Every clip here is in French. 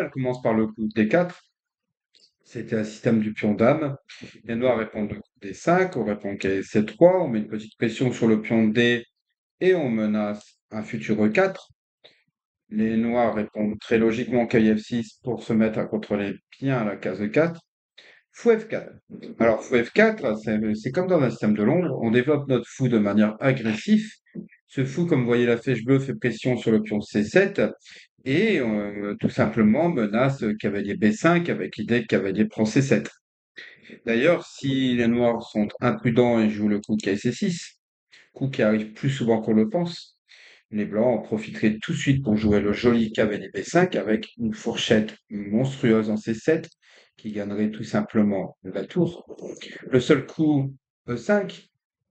général commence par le coup D4. C'était un système du pion dame. Les noirs répondent le coup D5, on répond k C3, on met une petite pression sur le pion D et on menace un futur E4. Les noirs répondent très logiquement KF6 pour se mettre à contrôler bien la case E4. Fou F4. Alors, fou F4, c'est comme dans un système de l'ombre, on développe notre fou de manière agressive. Ce fou, comme vous voyez la flèche bleue, fait pression sur le pion C7 et tout simplement menace cavalier B5 avec l'idée que cavalier prend C7. D'ailleurs, si les noirs sont imprudents et jouent le coup KC6, coup qui arrive plus souvent qu'on le pense, les blancs en profiteraient tout de suite pour jouer le joli cavalier B5 avec une fourchette monstrueuse en C7 qui gagnerait tout simplement la tour. Le seul coup E5,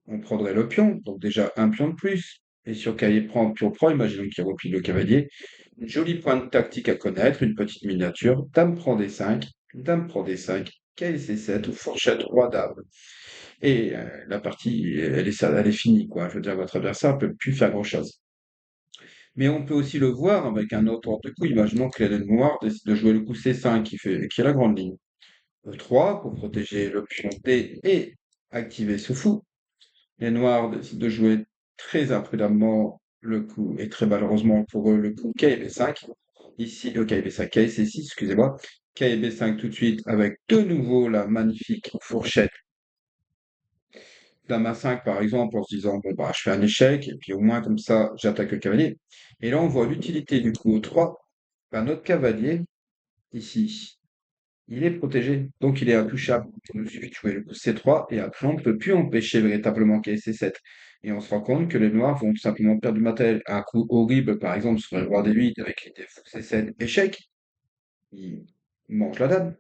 on prendrait le pion, donc déjà un pion de plus. Et sur cavalier prend, pion prend, imaginons qu'il replie le cavalier. Une jolie pointe tactique à connaître, une petite miniature. Dame prend D5, dame prend D5, cavalier C7 ou fourchette roi dame. Et la partie, elle est finie, quoi. Je veux dire, votre adversaire ne peut plus faire grand-chose. Mais on peut aussi le voir avec un autre ordre de coup. Imaginons que l'aile noire décide de jouer le coup C5 qui est la grande ligne. E3 pour protéger le pion D et activer ce fou. Les noirs décident de jouer très imprudemment le coup, et très malheureusement pour eux, le coup K et B5. Ici, K et B5, K et C6, excusez-moi. K et B5 tout de suite avec de nouveau la magnifique fourchette dame A5 par exemple en se disant bon bah je fais un échec et puis au moins comme ça j'attaque le cavalier. Et là on voit l'utilité du coup E3. Ben, notre cavalier ici, il est protégé, donc il est intouchable. Il nous suffit de jouer le coup C3 et après on ne peut plus empêcher véritablement qu'il y ait C7. Et on se rend compte que les noirs vont tout simplement perdre du matériel. Un coup horrible par exemple sur le roi D8 avec l'idée fou C7 échec, il mange la dame.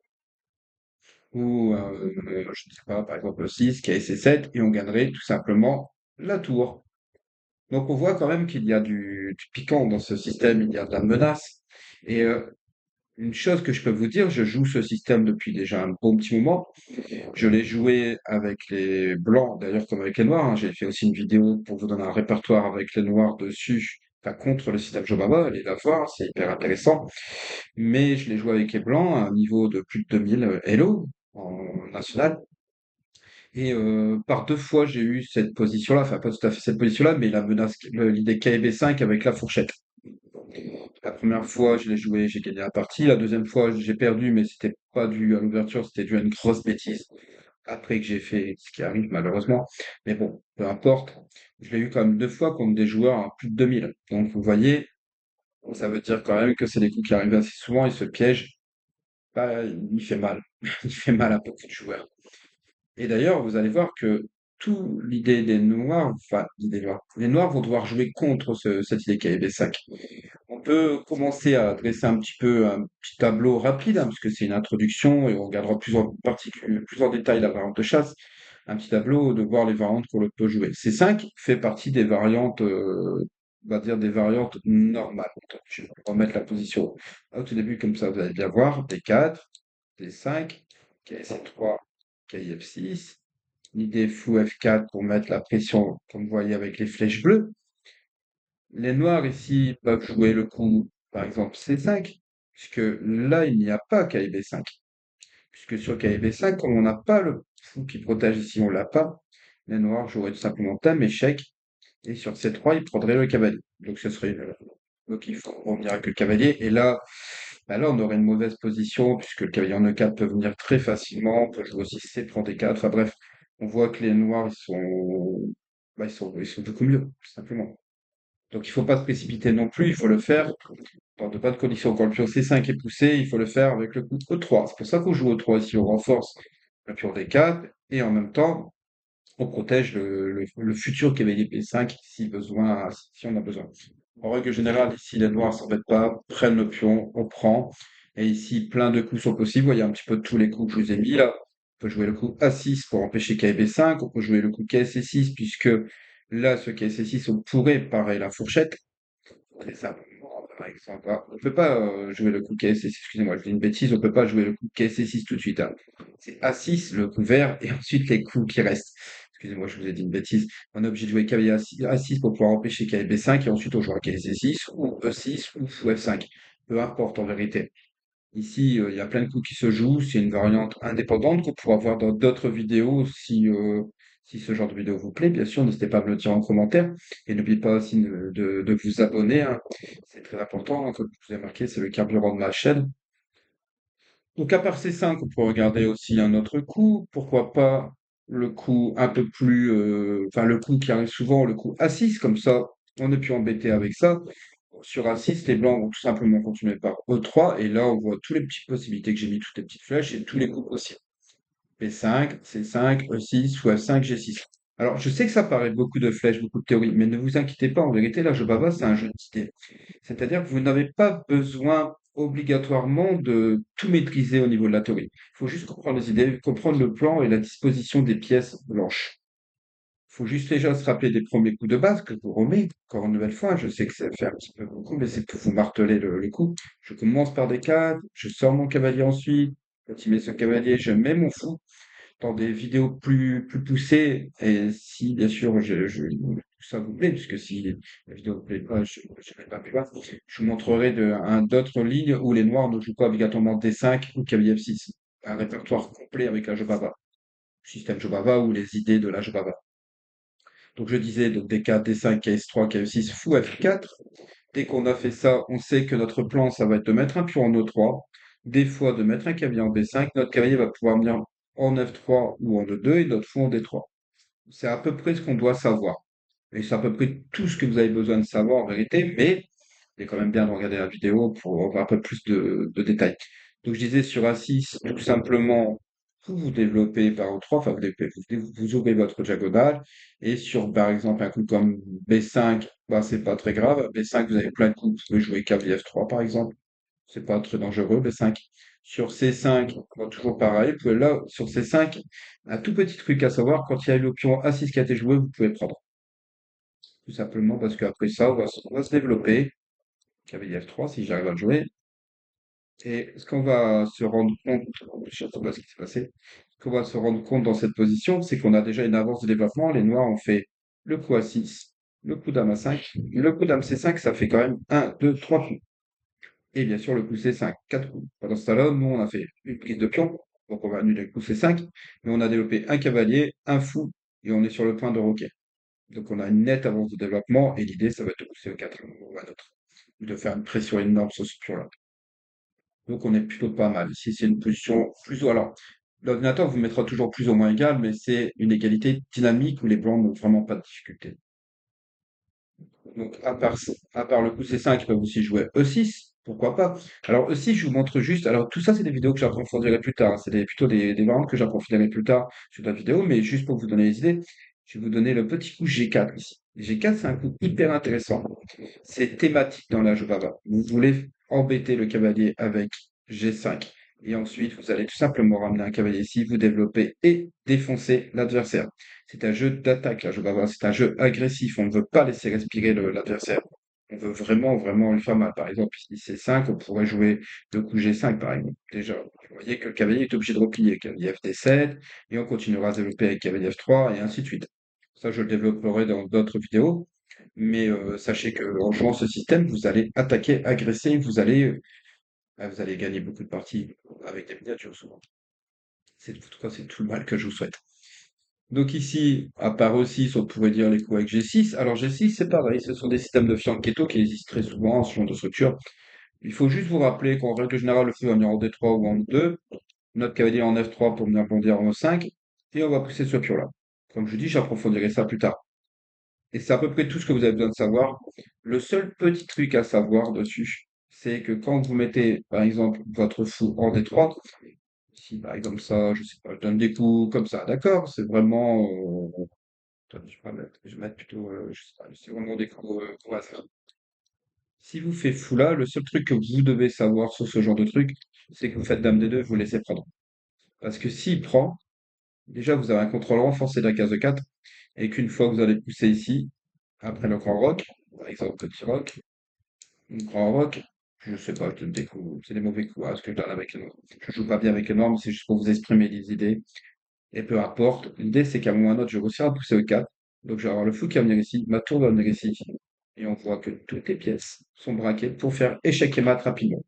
Ou je ne sais pas, par exemple 6 qui est C7 et on gagnerait tout simplement la tour. Donc on voit quand même qu'il y a du piquant dans ce système, il y a de la menace. Et une chose que je peux vous dire, je joue ce système depuis déjà un bon petit moment. Je l'ai joué avec les blancs, d'ailleurs comme avec les noirs, hein. J'ai fait aussi une vidéo pour vous donner un répertoire avec les noirs dessus, enfin contre le système Jobaba, allez la voir, c'est hyper intéressant. Mais je l'ai joué avec les blancs à un niveau de plus de 2000 Elo en national. Et par 2 fois, j'ai eu cette position-là, enfin pas tout à fait cette position-là, mais la menace, l'idée KB5 avec la fourchette. La première fois, je l'ai joué, j'ai gagné la partie. La deuxième fois, j'ai perdu, mais c'était pas dû à l'ouverture, c'était dû à une grosse bêtise. Après que j'ai fait ce qui arrive malheureusement. Mais bon, peu importe. Je l'ai eu quand même 2 fois contre des joueurs à plus de 2000. Donc vous voyez, ça veut dire quand même que c'est des coups qui arrivent assez souvent et ce piège, bah, il fait mal. Il fait mal à beaucoup de joueurs. Et d'ailleurs, vous allez voir que tout l'idée des noirs, enfin, l'idée noire, les noirs vont devoir jouer contre cette idée KB5. On peut commencer à dresser un petit peu un petit tableau rapide, hein, parce que c'est une introduction et on regardera plus en détail la variante de chasse. Un petit tableau de voir les variantes qu'on peut jouer. C5 fait partie des variantes, on va dire des variantes normales. Donc, je vais remettre la position au tout début, comme ça vous allez bien voir. D4, D5, KSC3, KIF6. L'idée fou F4 pour mettre la pression, comme vous voyez avec les flèches bleues. Les noirs ici peuvent jouer le coup, par exemple C5, puisque là, il n'y a pas KIB5. Puisque sur KIB5, comme on n'a pas le fou qui protège ici, on l'a pas, les noirs joueraient tout simplement dame, échec, et sur C3, ils prendraient le cavalier. Donc ce serait donc il faut revenir avec le cavalier, et là, bah là, on aurait une mauvaise position, puisque le cavalier en E4 peut venir très facilement, on peut jouer aussi C, prend D4, enfin bref, on voit que les noirs, ils sont beaucoup mieux, tout simplement. Donc il faut pas se précipiter non plus, il faut le faire dans de bonnes conditions. Quand le pion C5 est poussé, il faut le faire avec le coup E3. C'est pour ça qu'on joue E3 ici, on renforce le pion D4 et en même temps, on protège le futur cavalier P5 si besoin, si on a besoin. En règle générale, ici, les noirs s'embêtent pas, prennent le pion, on prend. Et ici, plein de coups sont possibles. Vous voyez un petit peu tous les coups que je vous ai mis là. On peut jouer le coup A6 pour empêcher KB5. On peut jouer le coup KSC6 puisque là, ce KSC6, on pourrait parer la fourchette. Très simplement, par exemple. Ah, on peut pas jouer le coup KSC6, excusez-moi, je dis une bêtise, on peut pas jouer le coup KSC6 tout de suite, hein. C'est A6, le coup vert, et ensuite les coups qui restent. Excusez-moi, je vous ai dit une bêtise. On est obligé de jouer cavalier A6 pour pouvoir empêcher KB5, et ensuite on joue à KSC6, ou E6, ou fou F5. Peu importe en vérité. Ici, il y a plein de coups qui se jouent. C'est une variante indépendante qu'on pourra voir dans d'autres vidéos si ce genre de vidéo vous plaît. Bien sûr, n'hésitez pas à me le dire en commentaire. Et n'oubliez pas aussi de vous abonner, hein. C'est très important, hein. Comme je vous ai marqué, c'est le carburant de ma chaîne. Donc, à part ces 5, on peut regarder aussi un autre coup. Pourquoi pas le coup un peu plus, enfin, le coup qui arrive souvent, le coup A6, comme ça, on n'est plus embêté avec ça. Sur A6, les blancs vont tout simplement continuer par E3, et là, on voit toutes les petites possibilités que j'ai mis, toutes les petites flèches et tous les coups possibles. P5, C5, E6 ou F5, G6. Alors, je sais que ça paraît beaucoup de flèches, beaucoup de théories, mais ne vous inquiétez pas, en vérité, là, je bava, c'est un jeu d'idées. C'est-à-dire que vous n'avez pas besoin obligatoirement de tout maîtriser au niveau de la théorie. Il faut juste comprendre les idées, comprendre le plan et la disposition des pièces blanches. Il faut juste déjà se rappeler des premiers coups de base que je vous remets, encore une nouvelle fois. Je sais que ça fait un petit peu beaucoup, mais c'est pour vous marteler le coup. Je commence par des 4, je sors mon cavalier ensuite. Quand il met son cavalier, je mets mon fou dans des vidéos plus poussées. Et si, bien sûr, ça vous plaît, puisque si la vidéo vous plaît pas, je vais pas plus bas. Je vous montrerai d'autres lignes où les noirs ne jouent pas obligatoirement D5 ou cavalier F6. Un répertoire complet avec la Jobava, système Jobava ou les idées de la Jobava. Donc je disais, donc D4, D5, KS3, KE6, fou F4. Dès qu'on a fait ça, on sait que notre plan, ça va être de mettre un pion en E3, des fois de mettre un cavalier en B5. Notre cavalier va pouvoir venir en F3 ou en E2 et notre fou en D3. C'est à peu près ce qu'on doit savoir. Et c'est à peu près tout ce que vous avez besoin de savoir en vérité, mais il est quand même bien de regarder la vidéo pour avoir un peu plus de détails. Donc je disais sur A6, tout simplement, vous développez par O3, enfin vous ouvrez votre diagonale, et sur par exemple un coup comme B5, bah, c'est pas très grave. B5, vous avez plein de coups, vous pouvez jouer cavalier F3 par exemple, c'est pas très dangereux B5. Sur C5, bah, toujours pareil, vous pouvez là, sur C5, un tout petit truc à savoir, quand il y a le pion A6 qui a été joué, vous pouvez prendre. Tout simplement parce qu'après ça, on va se développer. Cavalier F3, si j'arrive à le jouer. Et ce qu'on va se rendre compte, je ne sais pas ce qui s'est passé, ce qu'on va se rendre compte dans cette position, c'est qu'on a déjà une avance de développement. Les noirs ont fait le coup A6, le coup dame A5, le coup dame C5, ça fait quand même un, 2, 3 coups. Et bien sûr, le coup C5, 4 coups. Pendant ce temps-là, nous, on a fait une prise de pion, donc on va annuler le coup C5, mais on a développé un cavalier, un fou, et on est sur le point de roquet. Donc on a une nette avance de développement, et l'idée, ça va être de pousser au 4 ou à l'autre, de faire une pression énorme sur ce pion-là. Donc on est plutôt pas mal. Si c'est une position plus ou alors, l'ordinateur vous mettra toujours plus ou moins égal, mais c'est une égalité dynamique où les blancs n'ont vraiment pas de difficulté. Donc à part le coup C5, ils peuvent aussi jouer E6, pourquoi pas. Alors E6, je vous montre juste, alors tout ça c'est des vidéos que j'approfondirai plus tard, hein. C'est plutôt des variantes que j'approfondirai plus tard sur la vidéo, mais juste pour vous donner les idées, je vais vous donner le petit coup G4 ici. G4, c'est un coup hyper intéressant. C'est thématique dans la Jobava. Vous voulez embêter le cavalier avec G5. Et ensuite, vous allez tout simplement ramener un cavalier ici, vous développer et défoncer l'adversaire. C'est un jeu d'attaque, la Jobava. C'est un jeu agressif. On ne veut pas laisser respirer l'adversaire. On veut vraiment, vraiment lui faire mal. Par exemple, ici C5, on pourrait jouer le coup G5, par exemple. Déjà, vous voyez que le cavalier est obligé de replier. Cavalier FD7, et on continuera à développer avec cavalier F3, et ainsi de suite. Ça, je le développerai dans d'autres vidéos. Mais sachez que en jouant ce système, vous allez attaquer, agresser, vous allez gagner beaucoup de parties avec des miniatures souvent. En tout cas, c'est tout le mal que je vous souhaite. Donc ici, à part E6, on pourrait dire les coups avec G6. Alors G6, c'est pareil, ce sont des systèmes de fianchetto qui existent très souvent en ce genre de structure. Il faut juste vous rappeler qu'en règle générale, le feu va venir en D3 ou en D2, notre cavalier en F3 pour venir bondir en E5, et on va pousser ce pion-là. Comme je dis, j'approfondirai ça plus tard. Et c'est à peu près tout ce que vous avez besoin de savoir. Le seul petit truc à savoir dessus, c'est que quand vous mettez, par exemple, votre fou en D3, si par exemple ça, je sais pas, je donne des coups comme ça, d'accord, c'est vraiment, attendez, je vais mettre plutôt, je sais pas, c'est vraiment des coups au hasard. Si vous faites fou là, le seul truc que vous devez savoir sur ce genre de truc, c'est que vous faites dame D2, vous laissez prendre. Parce que s'il prend, déjà vous avez un contrôle renforcé de la case de 4, et qu'une fois que vous allez pousser ici, après le grand roc, par exemple petit roc, grand rock, je sais pas, je donne des coups, c'est des mauvais coups, hein, ce que je donne avec les noirs. Je joue pas bien avec les noirs, mais c'est juste pour vous exprimer des idées. Et peu importe, l'idée c'est qu'à un moment ou à un autre, je réussis à pousser au 4. Donc je vais avoir le fou qui va venir ici, ma tour va venir ici. Et on voit que toutes les pièces sont braquées pour faire échec et mat rapidement.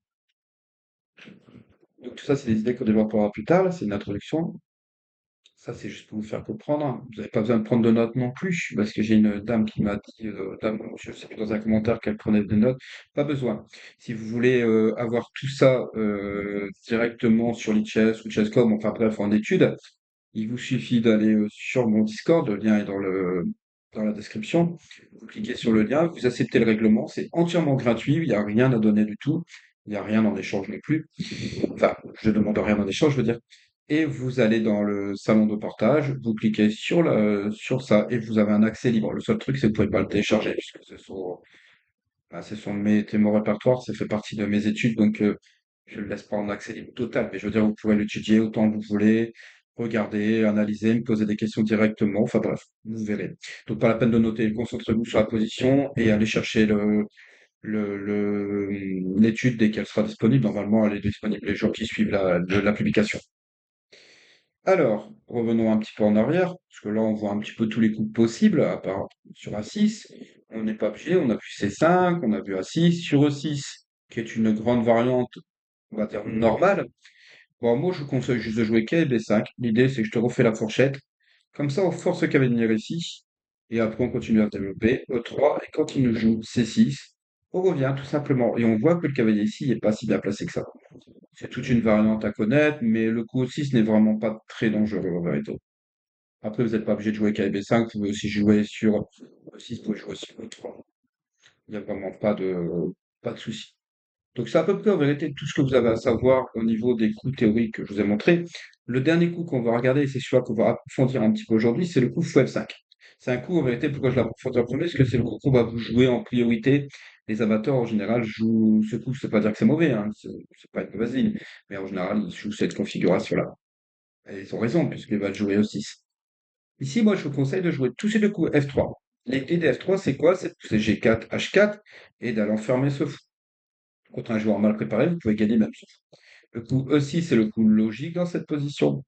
Donc tout ça, c'est des idées qu'on développera plus tard, là, c'est une introduction. Ça, c'est juste pour vous faire comprendre, hein. Vous n'avez pas besoin de prendre de notes non plus, parce que j'ai une dame qui m'a dit, dame, je sais plus dans un commentaire qu'elle prenait des notes. Pas besoin. Si vous voulez avoir tout ça directement sur Lichess ou Chess.com, enfin bref, en étude, il vous suffit d'aller sur mon Discord, le lien est dans la description. Vous cliquez sur le lien, vous acceptez le règlement, c'est entièrement gratuit, il n'y a rien à donner du tout, il n'y a rien en échange non plus. Enfin, je demande rien en échange, je veux dire. Et vous allez dans le salon de partage, vous cliquez sur ça et vous avez un accès libre. Le seul truc, c'est que vous pouvez pas le télécharger puisque ce sont c'est mon répertoire, ça fait partie de mes études, donc je le laisse pas en accès libre total. Mais je veux dire, vous pouvez l'étudier autant que vous voulez, regarder, analyser, me poser des questions directement. Enfin bref, vous verrez. Donc pas la peine de noter. Concentrez-vous sur la position et allez chercher l'étude dès qu'elle sera disponible. Normalement, elle est disponible les jours qui suivent la publication. Alors, revenons un petit peu en arrière, parce que là, on voit un petit peu tous les coups possibles, à part sur A6. On n'est pas obligé, on a vu C5, on a vu A6, sur E6, qui est une grande variante, on va dire normale. Bon, moi, je vous conseille juste de jouer K et B5. L'idée, c'est que je te refais la fourchette. Comme ça, on force le cavalier ici. Et après, on continue à développer E3. Et quand il nous joue C6, on revient tout simplement. Et on voit que le cavalier ici n'est pas si bien placé que ça. C'est toute une variante à connaître, mais le coup E6 n'est vraiment pas très dangereux en vérité. Après, vous n'êtes pas obligé de jouer KB5, vous pouvez aussi jouer sur E6, vous pouvez jouer sur E3. Il n'y a vraiment pas de souci. Donc c'est à peu près en vérité tout ce que vous avez à savoir au niveau des coups théoriques que je vous ai montrés. Le dernier coup qu'on va regarder, et c'est celui qu'on va approfondir un petit peu aujourd'hui, c'est le coup fou F5. C'est un coup en vérité, pourquoi je l'approfondis en premier, parce que c'est le coup qu'on va vous jouer en priorité. Les amateurs en général jouent ce coup, c'est pas dire que c'est mauvais, hein, c'est pas une mauvaise ligne, mais en général ils jouent cette configuration-là. Et ils ont raison, puisqu'ils veulent jouer au 6. Ici, moi je vous conseille de jouer tous ces deux coups F3. L'idée des F3, c'est quoi? C'est de pousser G4, H4 et d'aller enfermer ce fou. Contre un joueur mal préparé, vous pouvez gagner même. Le coup E6, c'est le coup logique dans cette position.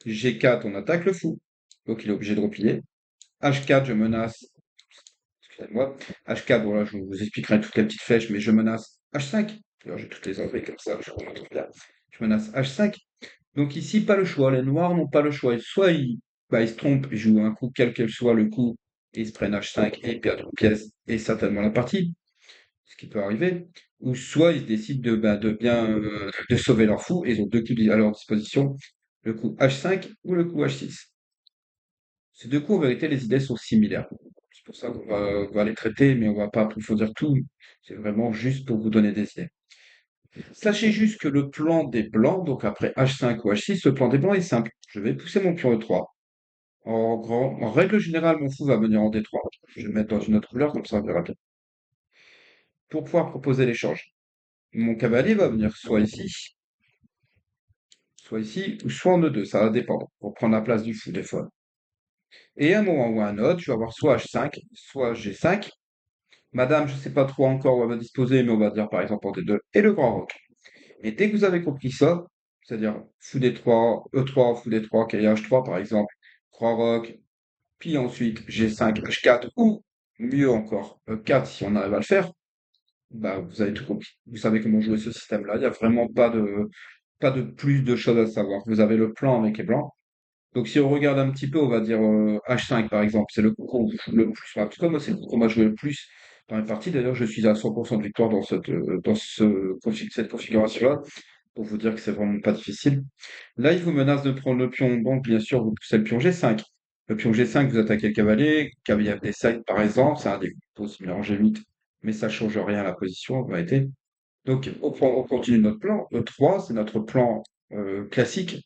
G4, on attaque le fou. Donc il est obligé de replier. H4, je menace. Excusez-moi. H4, voilà, je vous expliquerai toutes les petites flèches, mais je menace H5. Alors, je vais toutes les enlever comme ça, je vous montre bien. Je menace H5. Donc ici, pas le choix. Les noirs n'ont pas le choix. Soit ils se trompent, ils jouent un coup, quel qu'elle soit le coup, et ils se prennent H5 et perdent une pièce et certainement la partie, ce qui peut arriver. Ou soit ils décident de bien de sauver leur fou et ils ont deux coups à leur disposition, le coup H5 ou le coup H6. Ces deux coups, en vérité, les idées sont similaires. C'est pour ça on va les traiter, mais on va pas approfondir tout. C'est vraiment juste pour vous donner des idées. Sachez juste que le plan des blancs, donc après H5 ou H6, le plan des blancs est simple. Je vais pousser mon pion E3. En règle générale, mon fou va venir en D3. Je vais le mettre dans une autre couleur, comme ça on verra bien. Pour pouvoir proposer l'échange. Mon cavalier va venir soit ici, ou soit en E2, ça va dépendre, pour prendre la place du fou des fois. Et à un moment ou à un autre, je vais avoir soit H5, soit G5. Madame, je ne sais pas trop encore où elle va disposer, mais on va dire par exemple en D2, et le grand roc. Et dès que vous avez compris ça, c'est-à-dire fou D3, E3, fou D3, H3 par exemple, grand roc, puis ensuite G5, H4, ou mieux encore, E4 si on arrive à le faire, bah, vous avez tout compris. Vous savez comment jouer ce système-là. Il n'y a vraiment pas de plus de choses à savoir. Vous avez le plan avec les blancs. Donc si on regarde un petit peu, on va dire H5 par exemple, c'est le coup qu'on joue le plus. En tout cas, moi, c'est le coup qu'on m'a joué le plus dans les parties. D'ailleurs, je suis à 100% de victoire cette configuration-là, pour vous dire que c'est vraiment pas difficile. Là, il vous menace de prendre le pion, donc bien sûr, vous poussez le pion G5. Le pion G5, vous attaquez le cavalier F7 par exemple, c'est un des coups aussi mélanger 8, mais ça change rien à la position en vérité. Donc on continue notre plan. E3, c'est notre plan classique.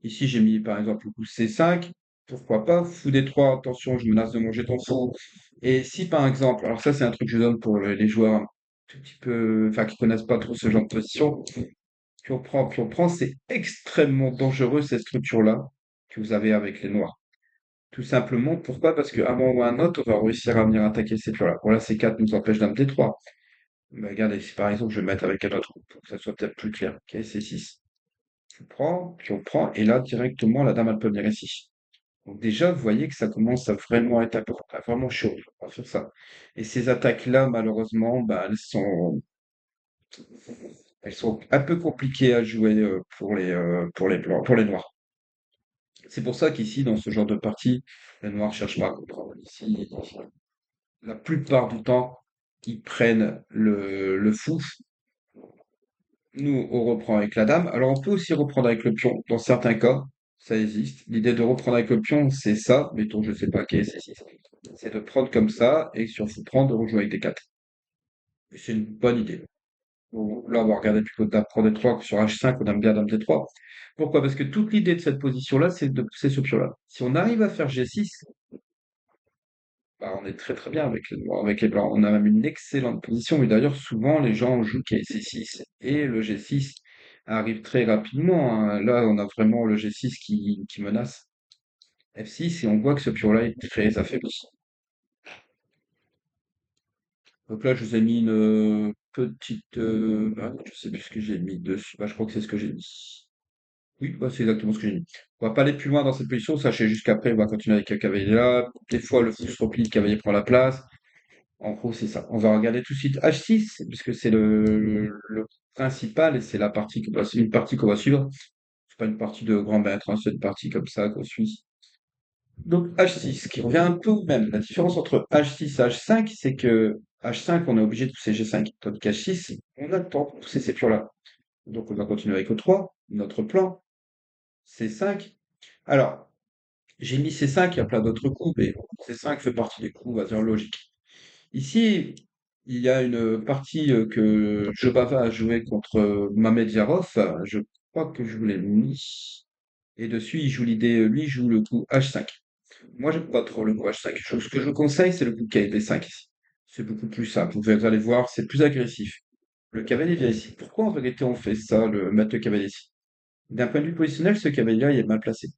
Ici, j'ai mis par exemple le coup C5. Pourquoi pas? Fou D3, attention, je menace de manger ton fou. Et si par exemple, alors ça c'est un truc que je donne pour les joueurs un tout petit peu, enfin qui connaissent pas trop ce genre de position, puis on prend, c'est extrêmement dangereux cette structure-là que vous avez avec les noirs. Tout simplement, pourquoi? Parce qu'à un moment ou à un autre, on va réussir à venir attaquer ces pions-là. Voilà, C4 nous empêche d'un D3. Mais regardez, si par exemple je vais mettre avec un autre pour que ça soit peut-être plus clair. Ok, C6. Tu prends, puis on prend, et là directement la dame elle peut venir ici. Donc déjà, vous voyez que ça commence à vraiment être vraiment chaud. On va faire ça. Et ces attaques-là, malheureusement, bah, elles sont Elles sont un peu compliquées à jouer pour les blancs, pour les noirs. C'est pour ça qu'ici, dans ce genre de partie, les noirs cherchent pas à comprendre. Ici, la plupart du temps, ils prennent le fou. Nous, on reprend avec la dame. Alors, on peut aussi reprendre avec le pion. Dans certains cas, ça existe. L'idée de reprendre avec le pion, c'est ça. Mettons, je sais pas quest c'est de prendre comme ça et sur fou prendre, de rejouer avec des 4. C'est une bonne idée. Bon, là, on va regarder plutôt dame prend D3 que sur H5, on aime bien dame D3. Pourquoi? Parce que toute l'idée de cette position-là, c'est de pousser ce pion-là. Si on arrive à faire G6, bah, on est très très bien avec les noirs, avec les blancs. On a même une excellente position. Et d'ailleurs, souvent, les gens jouent C6 et le G6 arrive très rapidement, hein. Là, on a vraiment le G6 qui menace F6 et on voit que ce pion-là est très affaibli. Donc là, je vous ai mis une petite... je sais plus ce que j'ai mis dessus. Bah, je crois que c'est ce que j'ai mis. Oui, bah, c'est exactement ce que j'ai mis. On va pas aller plus loin dans cette position. Sachez juste qu'après, on va continuer avec le cavalier là. Des fois, le fou se replie, le cavalier prend la place. En gros, c'est ça. On va regarder tout de suite H6, puisque c'est le principal et c'est la partie c'est une partie qu'on va suivre. C'est pas une partie de grand maître, hein, c'est une partie comme ça qu'on suit. Donc H6, qui revient un peu au même. La différence entre H6 et H5, c'est que H5, on est obligé de pousser G5, tandis qu'H6, on a le temps de pousser ces pions-là. Donc on va continuer avec E3, notre plan, C5. Alors, j'ai mis C5, il y a plein d'autres coups, mais C5 fait partie des coups, on va dire, logiques. Ici, il y a une partie que Jobava a joué contre Mamed Yarov. Je crois que je vous l'ai mis. Et dessus, il joue l'idée, lui, il joue le coup H5. Moi, j'aime pas trop le coup H5. Ce que je vous conseille, c'est le coup KD5 ici. C'est beaucoup plus simple. Vous allez voir, c'est plus agressif. Le cavalier vient ici. Pourquoi en vérité on fait ça, le mettre le cavalier ici? D'un point de vue positionnel, ce cavalier-là, il est mal placé.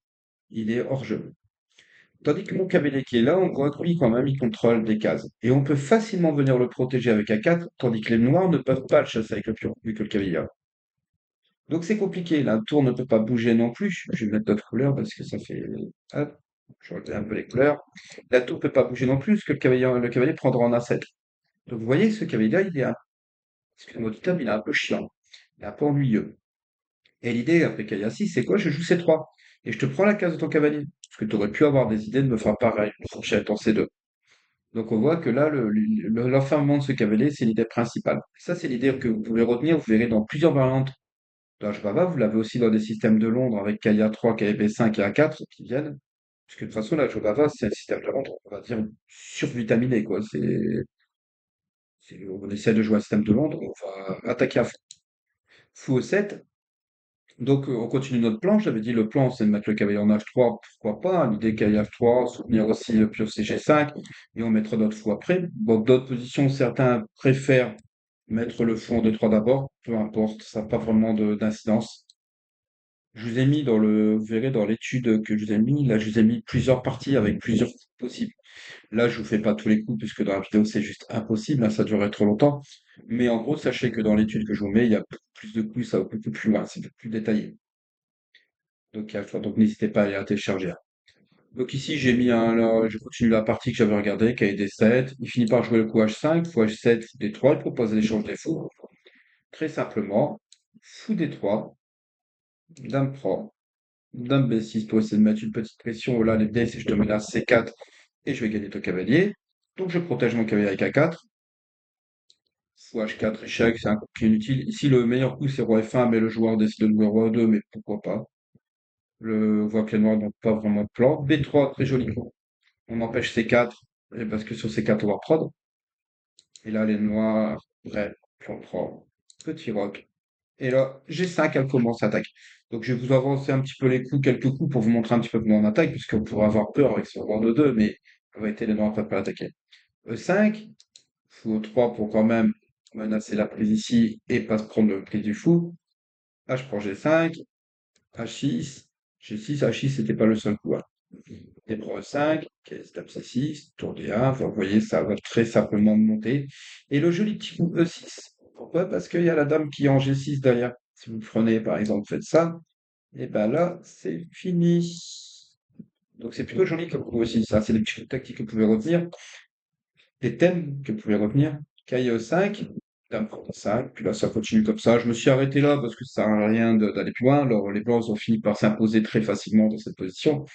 Il est hors jeu. Tandis que mon cavalier qui est là, on voit que lui, quand même, il contrôle des cases. Et on peut facilement venir le protéger avec A4, tandis que les noirs ne peuvent pas le chasser avec le pion, vu que le cavalier est là. Donc c'est compliqué. La tour ne peut pas bouger non plus. Je vais mettre d'autres couleurs parce que ça fait... Hop, je regarde un peu les couleurs. La tour ne peut pas bouger non plus, parce que le cavalier prendra en A7. Donc vous voyez, ce cavalier-là, excusez-moi du terme, il est un peu chiant. Il est un peu ennuyeux. Et l'idée, après qu'il y a 6, c'est quoi? Je joue C3. Et je te prends la case de ton cavalier. Parce que tu aurais pu avoir des idées de me faire pareil, une fourchette en C2. Donc on voit que là, l'enfermement de ce cavalier, c'est l'idée principale. Ça, c'est l'idée que vous pouvez retenir, vous verrez dans plusieurs variantes d'H-Baba, vous l'avez aussi dans des systèmes de Londres avec KIA3, KIB5 et A4 qui viennent. Parce que de toute façon, la Baba, c'est un système de Londres, on va dire, survitaminé, quoi. On essaie de jouer un système de Londres, on va attaquer à fond. Fou au 7. Donc on continue notre plan. J'avais dit le plan, c'est de mettre le cavalier en H3, pourquoi pas. L'idée KIA F3, soutenir aussi le pion CG5, et on mettra notre fou après. Dans d'autres positions, certains préfèrent mettre le fou en D3 d'abord, peu importe, ça n'a pas vraiment d'incidence. Je vous ai mis vous verrez dans l'étude que je vous ai mis, là je vous ai mis plusieurs parties avec plusieurs coups possibles. Là je vous fais pas tous les coups puisque dans la vidéo c'est juste impossible, hein, ça durerait trop longtemps. Mais en gros, sachez que dans l'étude que je vous mets, il y a beaucoup plus de coups, ça va beaucoup plus loin, c'est beaucoup plus détaillé. Donc n'hésitez pas à aller la télécharger, hein. Donc ici j'ai mis là, je continue la partie que j'avais regardée, qui a été 7. Il finit par jouer le coup H5, fou H7, fou D3, il propose l'échange des fous. Très simplement, fou D3, dame prend, dame B6 pour essayer de mettre une petite pression. Là, l'idée, c'est que je te menace C4 et je vais gagner ton cavalier. Donc, je protège mon cavalier avec A4. Fou H4, échec, c'est un coup qui est inutile. Ici, le meilleur coup, c'est roi F1, mais le joueur décide de jouer roi E2, mais pourquoi pas. On voit que les noirs n'ont pas vraiment de plan. B3, très joli coup. On empêche C4, et parce que sur C4, on va prendre. Et là, les noirs, bref, puis on prend petit roc. Et là, G5, elle commence à attaquer. Donc, je vais vous avancer un petit peu les coups, quelques coups pour vous montrer un petit peu comment on attaque, puisqu'on pourrait avoir peur avec ce roi de 2, mais en vérité, les noirs ne peuvent pas l'attaquer. E5, fou E3 pour quand même menacer la prise ici et pas se prendre le prise du fou. H prend G5, H6, G6, H6, c'était pas le seul coup, hein. D prend E5, caisse tape C6, tour D1, vous voyez, ça va très simplement monter. Et le joli petit coup E6. Pourquoi? Parce qu'il y a la dame qui est en G6 derrière. Si vous prenez, par exemple, faites ça, et ben là, c'est fini. Donc c'est plutôt joli comme coup aussi, ça. C'est des petites tactiques que vous pouvez retenir. Des thèmes que vous pouvez retenir. KIE5, dame prend D5, puis là ça continue comme ça. Je me suis arrêté là parce que ça sert à rien d'aller plus loin. Alors, les blancs ils ont fini par s'imposer très facilement dans cette position.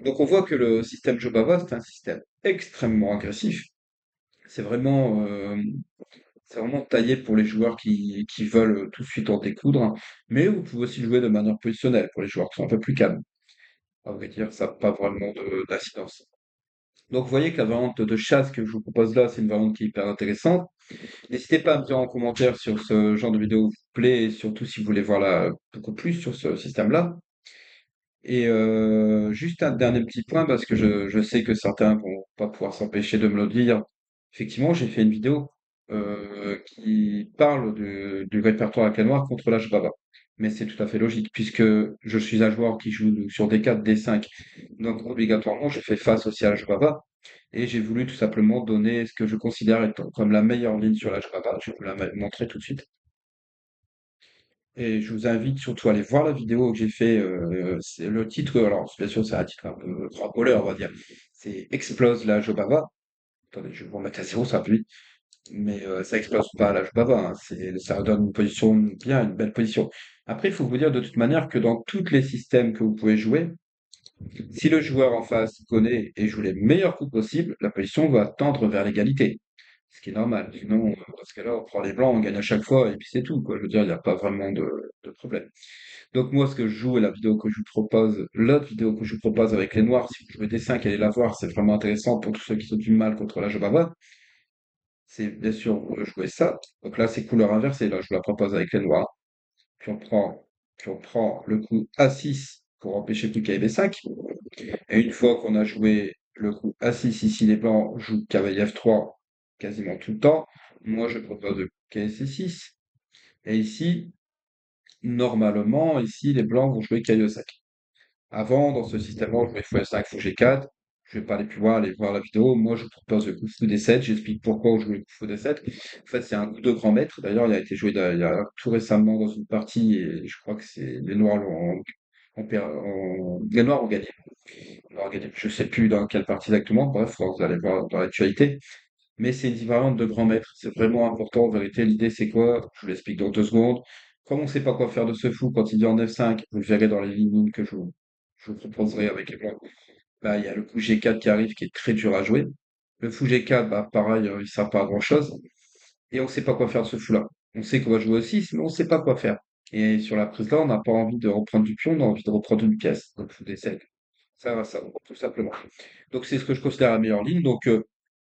Donc on voit que le système Jobava, c'est un système extrêmement agressif. C'est vraiment, c'est vraiment taillé pour les joueurs qui veulent tout de suite en découdre, mais vous pouvez aussi jouer de manière positionnelle pour les joueurs qui sont un peu plus calmes. À vrai dire, ça n'a pas vraiment d'incidence. Donc vous voyez que la variante de chasse que je vous propose là, c'est une variante qui est hyper intéressante. N'hésitez pas à me dire en commentaire sur ce genre de vidéo vous plaît, et surtout si vous voulez voir beaucoup plus sur ce système-là. Et juste un dernier petit point, parce que je sais que certains vont pas pouvoir s'empêcher de me le dire. Effectivement, j'ai fait une vidéo qui parle du répertoire à clé noire contre l'âge bava. Mais c'est tout à fait logique, puisque je suis un joueur qui joue sur D4, D5. Donc obligatoirement, je fais face aussi à l'âge bava. Et j'ai voulu tout simplement donner ce que je considère être comme la meilleure ligne sur l'âge bava. Je vais vous la montrer tout de suite. Et je vous invite surtout à aller voir la vidéo que j'ai fait. C'est le titre, alors bien sûr c'est un titre un peu racoleur, on va dire. C'est Explose la Jobava. Attendez, je vais vous remettre à zéro, ça va plus vite. Mais ça explose pas la Jobava, hein. Ça donne une position bien, une belle position. Après, il faut vous dire de toute manière que dans tous les systèmes que vous pouvez jouer, si le joueur en face connaît et joue les meilleurs coups possibles, la position va tendre vers l'égalité. Ce qui est normal. Sinon, dans ce cas-là, on prend les blancs, on gagne à chaque fois, et puis c'est tout, quoi. Je veux dire, il n'y a pas vraiment de problème. Donc moi, ce que je joue et la vidéo que je vous propose, l'autre vidéo que je vous propose avec les noirs, si vous jouez des 5, allez la voir, c'est vraiment intéressant pour tous ceux qui ont du mal contre la Jobava. C'est bien sûr jouer ça. Donc là, c'est couleur inversée. Là, je vous la propose avec les noirs. Puis on prend le coup A6 pour empêcher plus qu'il y ait B5. Et une fois qu'on a joué le coup A6, ici les blancs jouent cavalier F3 quasiment tout le temps. Moi, je propose le KC6. Et ici, normalement, ici, les blancs vont jouer cavalier E5. Avant, dans ce système-là, on jouait fou F5, fou G4. Je vais pas aller plus loin, aller voir la vidéo. Moi, je propose le coup fou D7. J'explique pourquoi on joue le coup fou D7. En fait, c'est un coup de grand maître. D'ailleurs, il a été joué il y a tout récemment dans une partie et je crois que c'est les Noirs les Noirs ont gagné. Alors, je sais plus dans quelle partie exactement. Bref, vous allez voir dans l'actualité. Mais c'est une variante de grand maître. C'est vraiment important. En vérité, l'idée, c'est quoi? Je vous l'explique dans 2 secondes. Comme on ne sait pas quoi faire de ce fou quand il dit en F5, vous le verrez dans les lignes que je vous proposerai avec les blancs. Bah, il y a le fou G4 qui arrive, qui est très dur à jouer. Le fou G4, bah, pareil, il ne sert pas à grand-chose. Et on ne sait pas quoi faire de ce fou-là. On sait qu'on va jouer au 6, mais on ne sait pas quoi faire. Et sur la prise là, on n'a pas envie de reprendre du pion, on a envie de reprendre une pièce. Donc, fou D7. Ça, tout simplement. Donc, c'est ce que je considère la meilleure ligne. Donc,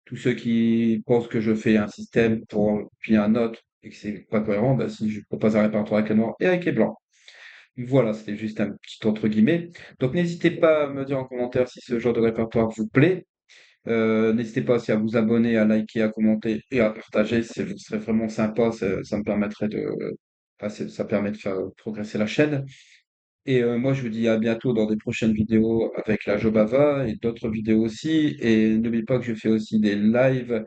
tous ceux qui pensent que je fais un système pour puis un autre et que c'est pas cohérent, bah, si je propose un répertoire avec les noirs et avec les blancs. Voilà, c'était juste un petit entre guillemets. Donc, n'hésitez pas à me dire en commentaire si ce genre de répertoire vous plaît. N'hésitez pas aussi à vous abonner, à liker, à commenter et à partager. Ce serait vraiment sympa. Ça me permettrait enfin, ça permet de faire progresser la chaîne. Et moi, je vous dis à bientôt dans des prochaines vidéos avec la Jobava et d'autres vidéos aussi. Et n'oubliez pas que je fais aussi des lives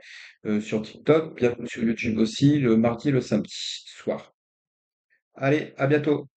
sur TikTok, bientôt sur YouTube aussi, le mardi et le samedi soir. Allez, à bientôt.